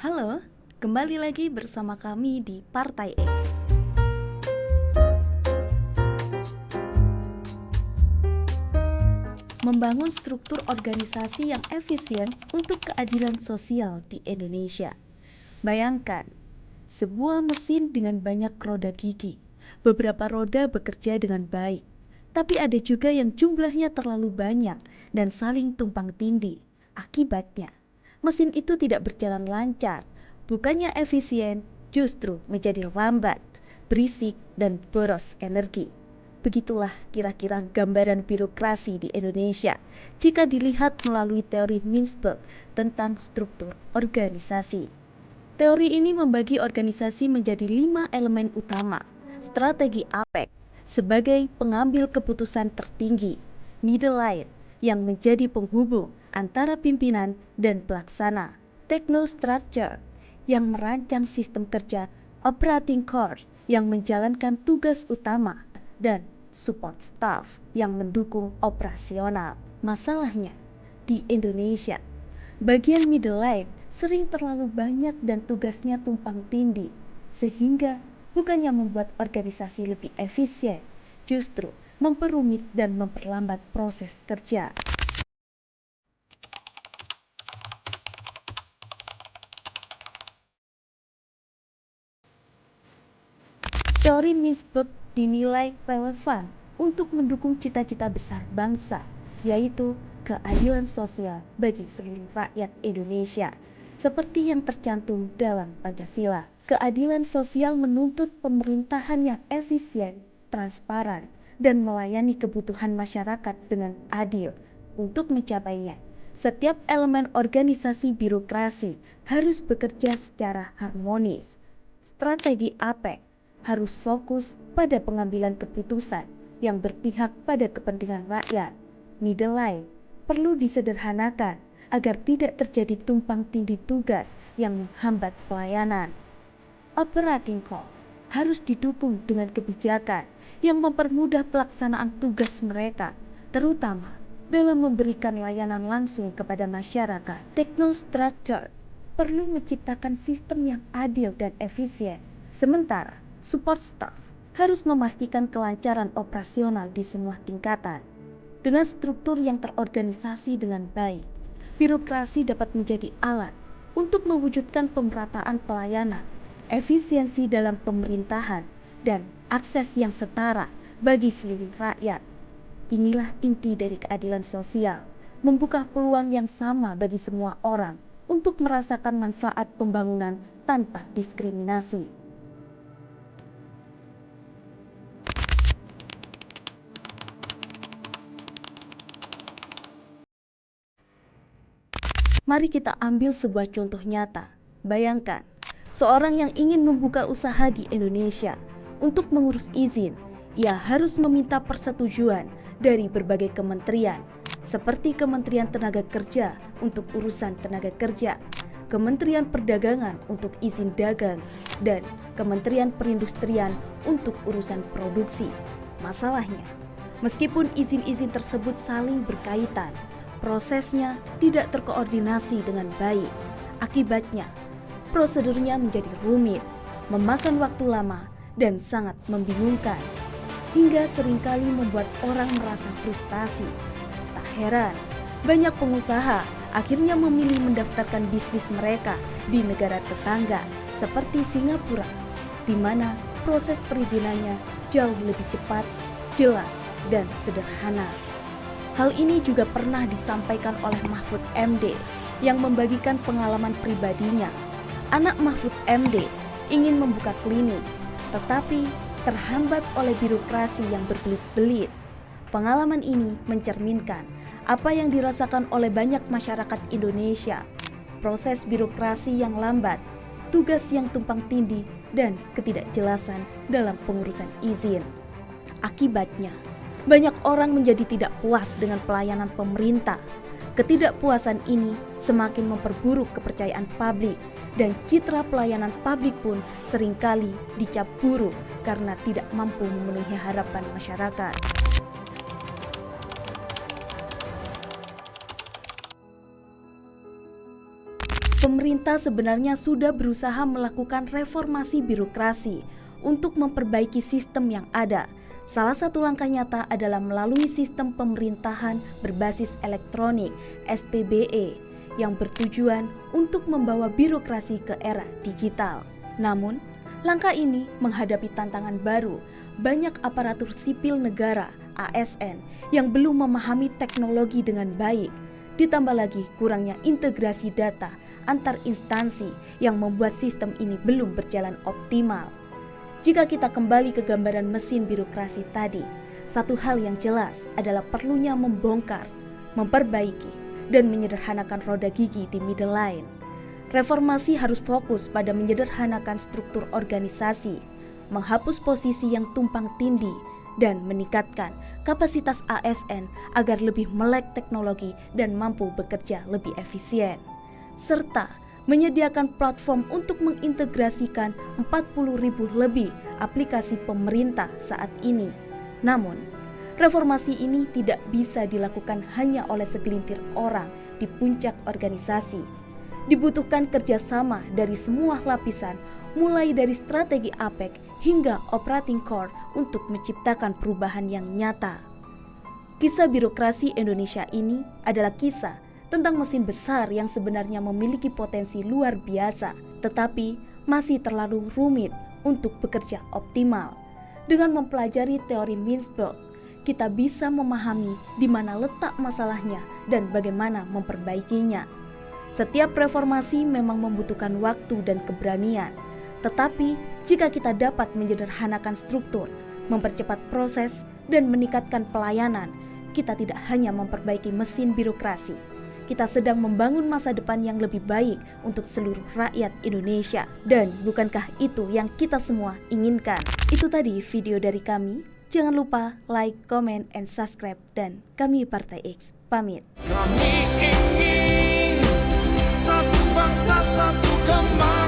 Halo, kembali lagi bersama kami di Partai X. Membangun struktur organisasi yang efisien untuk keadilan sosial di Indonesia. Bayangkan, sebuah mesin dengan banyak roda gigi. Beberapa roda bekerja dengan baik, tapi ada juga yang jumlahnya terlalu banyak dan saling tumpang tindih. Akibatnya, mesin itu tidak berjalan lancar, bukannya efisien, justru menjadi lambat, berisik, dan boros energi. Begitulah kira-kira gambaran birokrasi di Indonesia jika dilihat melalui teori Mintzberg tentang struktur organisasi. Teori ini membagi organisasi menjadi 5 elemen utama. Strategi APEC sebagai pengambil keputusan tertinggi, middle line yang menjadi penghubung antara pimpinan dan pelaksana, technostructure yang merancang sistem kerja, operating core yang menjalankan tugas utama, dan support staff yang mendukung operasional. Masalahnya, di Indonesia, bagian middle line sering terlalu banyak dan tugasnya tumpang tindih, sehingga bukannya membuat organisasi lebih efisien, justru memperumit dan memperlambat proses kerja. Teori Mintzberg dinilai relevan untuk mendukung cita-cita besar bangsa, yaitu keadilan sosial bagi seluruh rakyat Indonesia, seperti yang tercantum dalam Pancasila. Keadilan sosial menuntut pemerintahan yang efisien, transparan, dan melayani kebutuhan masyarakat dengan adil. Untuk mencapainya, setiap elemen organisasi birokrasi harus bekerja secara harmonis. Strategi APEC harus fokus pada pengambilan keputusan yang berpihak pada kepentingan rakyat. Middle line perlu disederhanakan agar tidak terjadi tumpang tindih tugas yang menghambat pelayanan. Operating core harus didukung dengan kebijakan yang mempermudah pelaksanaan tugas mereka, terutama dalam memberikan layanan langsung kepada masyarakat. Technostructure perlu menciptakan sistem yang adil dan efisien, sementara support staff harus memastikan kelancaran operasional di semua tingkatan. Dengan struktur yang terorganisasi dengan baik, birokrasi dapat menjadi alat untuk mewujudkan pemerataan pelayanan, efisiensi dalam pemerintahan, dan akses yang setara bagi seluruh rakyat. Inilah inti dari keadilan sosial, membuka peluang yang sama bagi semua orang untuk merasakan manfaat pembangunan tanpa diskriminasi. Mari kita ambil sebuah contoh nyata. Bayangkan, seorang yang ingin membuka usaha di Indonesia. Untuk mengurus izin, ia harus meminta persetujuan dari berbagai kementerian, seperti Kementerian Tenaga Kerja untuk urusan tenaga kerja, Kementerian Perdagangan untuk izin dagang, dan Kementerian Perindustrian untuk urusan produksi. Masalahnya, meskipun izin-izin tersebut saling berkaitan, prosesnya tidak terkoordinasi dengan baik. Akibatnya, prosedurnya menjadi rumit, memakan waktu lama, dan sangat membingungkan, hingga seringkali membuat orang merasa frustasi. Tak heran, banyak pengusaha akhirnya memilih mendaftarkan bisnis mereka di negara tetangga seperti Singapura, di mana proses perizinannya jauh lebih cepat, jelas, dan sederhana. Hal ini juga pernah disampaikan oleh Mahfud MD yang membagikan pengalaman pribadinya. Anak Mahfud MD ingin membuka klinik, tetapi terhambat oleh birokrasi yang berbelit-belit. Pengalaman ini mencerminkan apa yang dirasakan oleh banyak masyarakat Indonesia. Proses birokrasi yang lambat, tugas yang tumpang tindih, dan ketidakjelasan dalam pengurusan izin. Akibatnya, banyak orang menjadi tidak puas dengan pelayanan pemerintah. Ketidakpuasan ini semakin memperburuk kepercayaan publik, dan citra pelayanan publik pun seringkali dicap buruk karena tidak mampu memenuhi harapan masyarakat. Pemerintah pemerintah sebenarnya sudah berusaha melakukan reformasi birokrasi untuk memperbaiki sistem yang ada. Salah satu langkah nyata adalah melalui sistem pemerintahan berbasis elektronik (SPBE) yang bertujuan untuk membawa birokrasi ke era digital. Namun, langkah ini menghadapi tantangan baru. Banyak aparatur sipil negara (ASN) yang belum memahami teknologi dengan baik. Ditambah lagi kurangnya integrasi data antar instansi yang membuat sistem ini belum berjalan optimal. Jika kita kembali ke gambaran mesin birokrasi tadi, satu hal yang jelas adalah perlunya membongkar, memperbaiki, dan menyederhanakan roda gigi di middle line. Reformasi harus fokus pada menyederhanakan struktur organisasi, menghapus posisi yang tumpang tindih, dan meningkatkan kapasitas ASN agar lebih melek teknologi dan mampu bekerja lebih efisien, serta menyediakan platform untuk mengintegrasikan 40.000 lebih aplikasi pemerintah saat ini. Namun, reformasi ini tidak bisa dilakukan hanya oleh segelintir orang di puncak organisasi. Dibutuhkan kerjasama dari semua lapisan, mulai dari strategi APEC hingga operating core untuk menciptakan perubahan yang nyata. Kisah birokrasi Indonesia ini adalah kisah tentang mesin besar yang sebenarnya memiliki potensi luar biasa, tetapi masih terlalu rumit untuk bekerja optimal. Dengan mempelajari teori Mintzberg, kita bisa memahami di mana letak masalahnya dan bagaimana memperbaikinya. Setiap reformasi memang membutuhkan waktu dan keberanian. Tetapi, jika kita dapat menyederhanakan struktur, mempercepat proses, dan meningkatkan pelayanan, kita tidak hanya memperbaiki mesin birokrasi. Kita sedang membangun masa depan yang lebih baik untuk seluruh rakyat Indonesia. Dan bukankah itu yang kita semua inginkan? Itu tadi video dari kami. Jangan lupa like, comment, and subscribe. Dan kami Partai X pamit. Kami ingin satu bangsa, satu kembali.